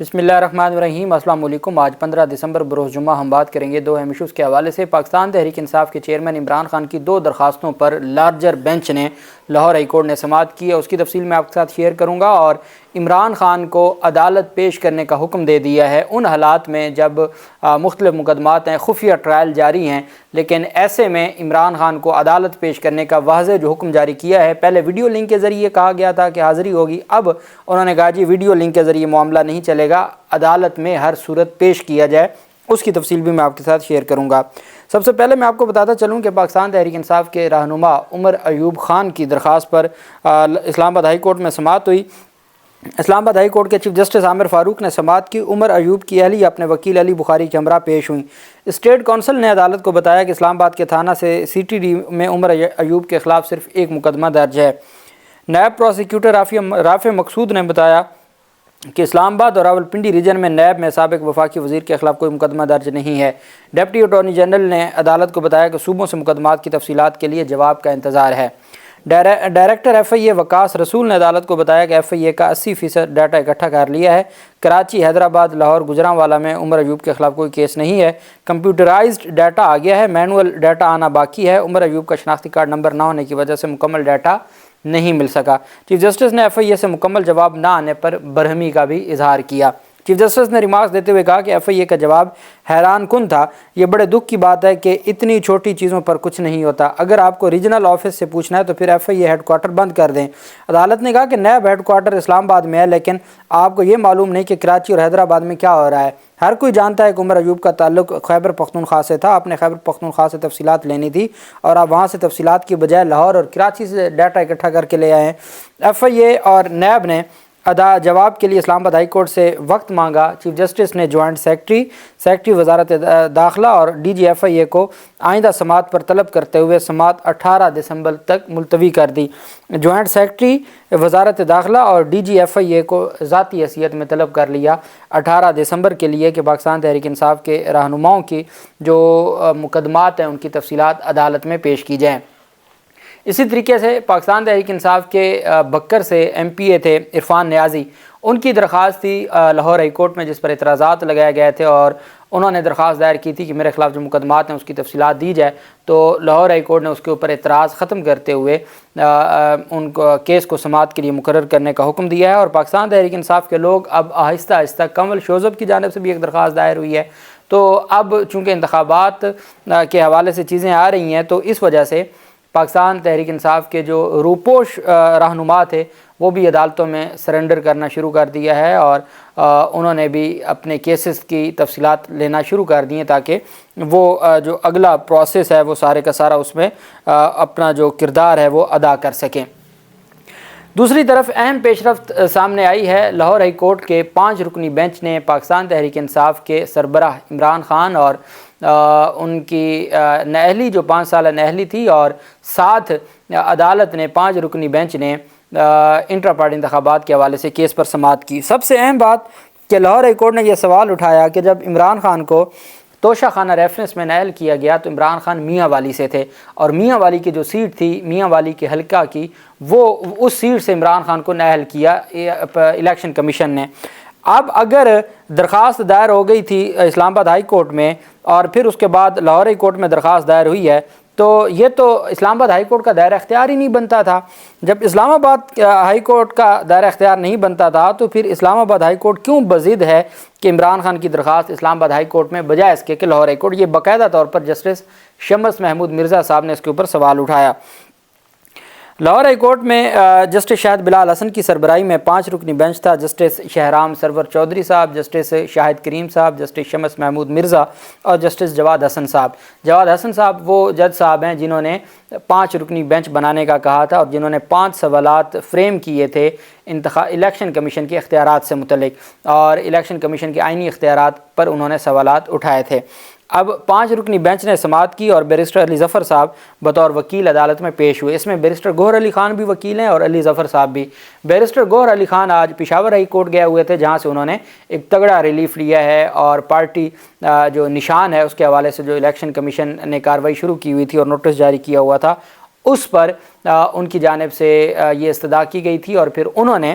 بسم اللہ الرحمن الرحیم۔ السلام علیکم۔ آج 15 دسمبر بروز جمعہ ہم بات کریں گے دو اہم ایشوز کے حوالے سے۔ پاکستان تحریک انصاف کے چیئرمین عمران خان کی دو درخواستوں پر لارجر بینچ نے لاہور ہائی کورٹ نے سماعت کی ہے، اس کی تفصیل میں آپ کے ساتھ شیئر کروں گا۔ اور عمران خان کو عدالت پیش کرنے کا حکم دے دیا ہے ان حالات میں جب مختلف مقدمات ہیں، خفیہ ٹرائل جاری ہیں، لیکن ایسے میں عمران خان کو عدالت پیش کرنے کا واضح جو حکم جاری کیا ہے، پہلے ویڈیو لنک کے ذریعے کہا گیا تھا کہ حاضری ہوگی، اب انہوں نے کہا جی ویڈیو لنک کے ذریعے معاملہ نہیں چلے گا، عدالت میں ہر صورت پیش کیا جائے۔ اس کی تفصیل بھی میں آپ کے ساتھ شیئر کروں گا۔ سب سے پہلے میں آپ کو بتاتا چلوں کہ پاکستان تحریک انصاف کے رہنما عمر ایوب خان کی درخواست پر اسلام آباد ہائی کورٹ میں سماعت ہوئی۔ اسلام آباد ہائی کورٹ کے چیف جسٹس عامر فاروق نے سماعت کی۔ عمر ایوب کی اہلیہ اپنے وکیل علی بخاری کے ہمراہ پیش ہوئیں۔ اسٹیٹ کونسل نے عدالت کو بتایا کہ اسلام آباد کے تھانہ سے CTD میں عمر ایوب کے خلاف صرف ایک مقدمہ درج ہے۔ نائب پروسیکیوٹر رافع مقصود نے بتایا کہ اسلام آباد اور راولپنڈی ریجن میں نیب میں سابق وفاقی وزیر کے خلاف کوئی مقدمہ درج نہیں ہے۔ ڈپٹی اٹارنی جنرل نے عدالت کو بتایا کہ صوبوں سے مقدمات کی تفصیلات کے لیے جواب کا انتظار ہے۔ ڈائریکٹر FIA وقاص رسول نے عدالت کو بتایا کہ FIA کا 80% ڈیٹا اکٹھا کر لیا ہے۔ کراچی، حیدرآباد، لاہور، گجرانوالہ میں عمر ایوب کے خلاف کوئی کیس نہیں ہے۔ کمپیوٹرائزڈ ڈیٹا آ گیا ہے، مینول ڈیٹا آنا باقی ہے۔ عمر ایوب کا شناختی کارڈ نمبر نہ ہونے کی وجہ سے مکمل ڈیٹا نہیں مل سکا۔ چیف جسٹس نے FIA سے مکمل جواب نہ آنے پر برہمی کا بھی اظہار کیا۔ چیف جسٹس نے ریمارکس دیتے ہوئے کہا کہ FIA کا جواب حیران کن تھا۔ یہ بڑے دکھ کی بات ہے کہ اتنی چھوٹی چیزوں پر کچھ نہیں ہوتا۔ اگر آپ کو ریجنل آفس سے پوچھنا ہے تو پھر FIA ہیڈ کوارٹر بند کر دیں۔ عدالت نے کہا کہ نیب ہیڈ کوارٹر اسلام آباد میں ہے، لیکن آپ کو یہ معلوم نہیں کہ کراچی اور حیدرآباد میں کیا ہو رہا ہے۔ ہر کوئی جانتا ہے کہ عمر ایوب کا تعلق خیبر پختونخوا سے تھا۔ آپ نے خیبر پختونخوا سے تفصیلات لینی تھی اور آپ وہاں سے تفصیلات کی بجائے لاہور اور کراچی سے ڈیٹا اکٹھا کر کے لے آئے ہیں۔ FIA اور نیب نے جواب کے لیے اسلام آباد ہائی کورٹ سے وقت مانگا۔ چیف جسٹس نے جوائنٹ سیکرٹری وزارت داخلہ اور DG FIA کو آئندہ سماعت پر طلب کرتے ہوئے سماعت 18 دسمبر تک ملتوی کر دی۔ جوائنٹ سیکرٹری وزارت داخلہ اور DG FIA کو ذاتی حیثیت میں طلب کر لیا 18 دسمبر کے لیے کہ پاکستان تحریک انصاف کے رہنماؤں کی جو مقدمات ہیں ان کی تفصیلات عدالت میں پیش کی جائیں۔ اسی طریقے سے پاکستان تحریک انصاف کے بکر سے MPA تھے عرفان نیازی، ان کی درخواست تھی لاہور ہائی کورٹ میں جس پر اعتراضات لگائے گئے تھے اور انہوں نے درخواست دائر کی تھی کہ میرے خلاف جو مقدمات ہیں اس کی تفصیلات دی جائے، تو لاہور ہائی کورٹ نے اس کے اوپر اعتراض ختم کرتے ہوئے ان کو کیس کو سماعت کے لیے مقرر کرنے کا حکم دیا ہے۔ اور پاکستان تحریک انصاف کے لوگ اب آہستہ آہستہ کنول شوذب کی جانب سے بھی ایک درخواست دائر ہوئی ہے، تو اب چونکہ انتخابات کے حوالے سے چیزیں آ رہی ہیں تو اس وجہ سے پاکستان تحریک انصاف کے جو روپوش رہنما تھے وہ بھی عدالتوں میں سرنڈر کرنا شروع کر دیا ہے اور انہوں نے بھی اپنے کیسز کی تفصیلات لینا شروع کر دی ہیں تاکہ وہ جو اگلا پروسیس ہے وہ سارے کا سارا اس میں اپنا جو کردار ہے وہ ادا کر سکیں۔ دوسری طرف اہم پیش رفت سامنے آئی ہے۔ لاہور ہائی کورٹ کے 5 رکنی بینچ نے پاکستان تحریک انصاف کے سربراہ عمران خان اور ان کی نااہلی جو 5 سالہ نااہلی تھی اور ساتھ عدالت نے 5 رکنی بینچ نے انٹرا پارٹی انتخابات کے حوالے سے کیس پر سماعت کی۔ سب سے اہم بات کہ لاہور ہائی کورٹ نے یہ سوال اٹھایا کہ جب عمران خان کو توشہ خانہ ریفرنس میں نائل کیا گیا تو عمران خان میاں والی سے تھے اور میاں والی کی جو سیٹ تھی میاں والی کے حلقہ کی وہ اس سیٹ سے عمران خان کو نائل کیا الیکشن کمیشن نے۔ اب اگر درخواست دائر ہو گئی تھی اسلام آباد ہائی کورٹ میں اور پھر اس کے بعد لاہور ہائی کورٹ میں درخواست دائر ہوئی ہے تو یہ تو اسلام آباد ہائی کورٹ کا دائرہ اختیار ہی نہیں بنتا تھا۔ جب اسلام آباد ہائی کورٹ کا دائرہ اختیار نہیں بنتا تھا تو پھر اسلام آباد ہائی کورٹ کیوں بضد ہے کہ عمران خان کی درخواست اسلام آباد ہائی کورٹ میں بجائے اس کے کہ لاہور ہائی کورٹ؟ یہ باقاعدہ طور پر جسٹس شمس محمود مرزا صاحب نے اس کے اوپر سوال اٹھایا۔ لاہور ہائی کورٹ میں جسٹس شاہد بلال حسن کی سربراہی میں 5 رکنی بینچ تھا۔ جسٹس شہرام سرور چودھری صاحب، جسٹس شاہد کریم صاحب، جسٹس شمس محمود مرزا اور جسٹس جواد حسن صاحب۔ جواد حسن صاحب وہ جج صاحب ہیں جنہوں نے 5 رکنی بینچ بنانے کا کہا تھا اور جنہوں نے 5 سوالات فریم کیے تھے الیکشن کمیشن کے اختیارات سے متعلق اور الیکشن کمیشن کے آئینی اختیارات پر انہوں نے سوالات اٹھائے تھے۔ اب 5 رکنی بینچ نے سماعت کی اور بیرسٹر علی ظفر صاحب بطور وکیل عدالت میں پیش ہوئے۔ اس میں بیرسٹر گوہر علی خان بھی وکیل ہیں اور علی ظفر صاحب بھی۔ بیرسٹر گوہر علی خان آج پشاور ہائی کورٹ گئے ہوئے تھے جہاں سے انہوں نے ایک تگڑا ریلیف لیا ہے اور پارٹی جو نشان ہے اس کے حوالے سے جو الیکشن کمیشن نے کارروائی شروع کی ہوئی تھی اور نوٹس جاری کیا ہوا تھا اس پر ان کی جانب سے یہ استدعا کی گئی تھی اور پھر انہوں نے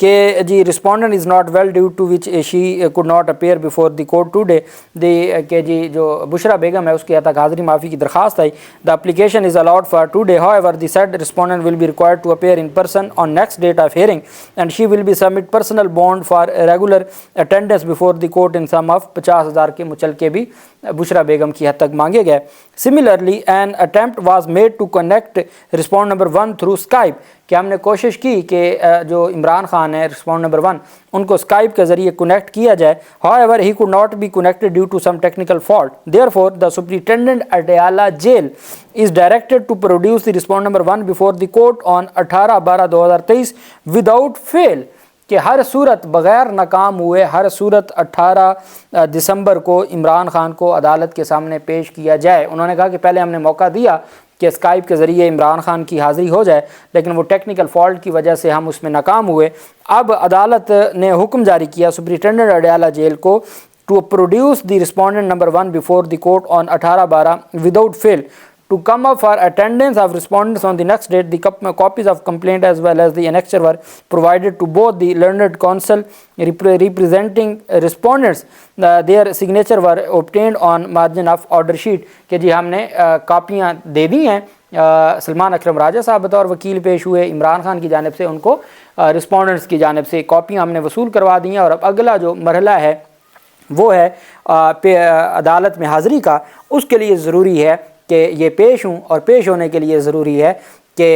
کہ جی respondent is not well due to which she could not appear before the court today کہ جی جو بشرا بیگم ہے اس کی یہاں تک حاضری معافی کی درخواست آئی. The application is allowed for today however the said respondent will be required to appear in person on next date of hearing and she will be submit personal bond for regular attendance before the court in sum of 50,000 کے مچلکے بھی بشرا بیگم کی حد تک مانگے گئے. Similarly an attempt was made to connect respond number 1 through Skype کہ ہم نے کوشش کی کہ جو عمران خان ہے رسپونڈ نمبر 1 ان کو اسکائپ کے ذریعے کنیکٹ کیا جائے. however he could not be connected due to some technical fault. therefore the superintendent Adiala jail is directed to produce the respondent number 1 before the court on 18/12/2023 without fail کہ ہر صورت بغیر ناکام ہوئے ہر صورت 18 دسمبر کو عمران خان کو عدالت کے سامنے پیش کیا جائے. انہوں نے کہا کہ پہلے ہم نے موقع دیا کہ اسکائپ کے ذریعے عمران خان کی حاضری ہو جائے لیکن وہ ٹیکنیکل فالٹ کی وجہ سے ہم اس میں ناکام ہوئے. اب عدالت نے حکم جاری کیا سپرنٹینڈنٹ اڈیالہ جیل کو to produce the respondent number 1 before the court on 18/12 without fail to come up for attendance of respondents on the next date. The copies of complaint as well as the annexure were provided to both the learned counsel representing respondents. Their signature were obtained on margin of order sheet کہ جی ہم نے کاپیاں دے دی ہیں. سلمان اکرم راجہ صاحب بطور وکیل پیش ہوئے عمران خان کی جانب سے ان کو رسپونڈنٹس کی جانب سے کاپیاں ہم نے وصول کروا دی ہیں اور اب اگلا جو مرحلہ ہے وہ ہے عدالت میں حاضری کا. اس کے لیے ضروری ہے کہ یہ پیش ہوں اور پیش ہونے کے لیے ضروری ہے کہ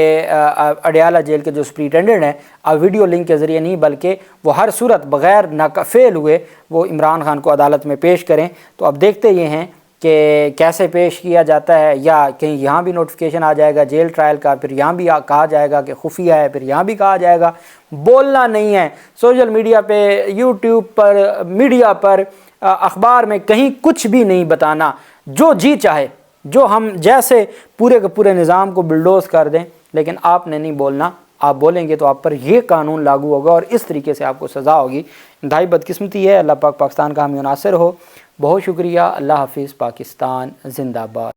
اڈیالہ جیل کے جو سپرنٹینڈنٹ ہیں اب ویڈیو لنک کے ذریعے نہیں بلکہ وہ ہر صورت بغیر فیل ہوئے وہ عمران خان کو عدالت میں پیش کریں. تو اب دیکھتے یہ ہیں کہ کیسے پیش کیا جاتا ہے یا کہیں یہاں بھی نوٹیفیکیشن آ جائے گا جیل ٹرائل کا پھر یہاں بھی کہا جائے گا کہ خفیہ ہے پھر یہاں بھی کہا جائے گا. بولنا نہیں ہے سوشل میڈیا پہ یوٹیوب پر میڈیا پر اخبار میں کہیں کچھ بھی نہیں بتانا جو جی چاہے جو ہم جیسے پورے کے پورے نظام کو بلڈوز کر دیں لیکن آپ نے نہیں بولنا. آپ بولیں گے تو آپ پر یہ قانون لاگو ہوگا اور اس طریقے سے آپ کو سزا ہوگی. انتہائی بدقسمتی ہے. اللہ پاک پاکستان کا حامی و ناصر ہو. بہت شکریہ. اللہ حافظ. پاکستان زندہ باد.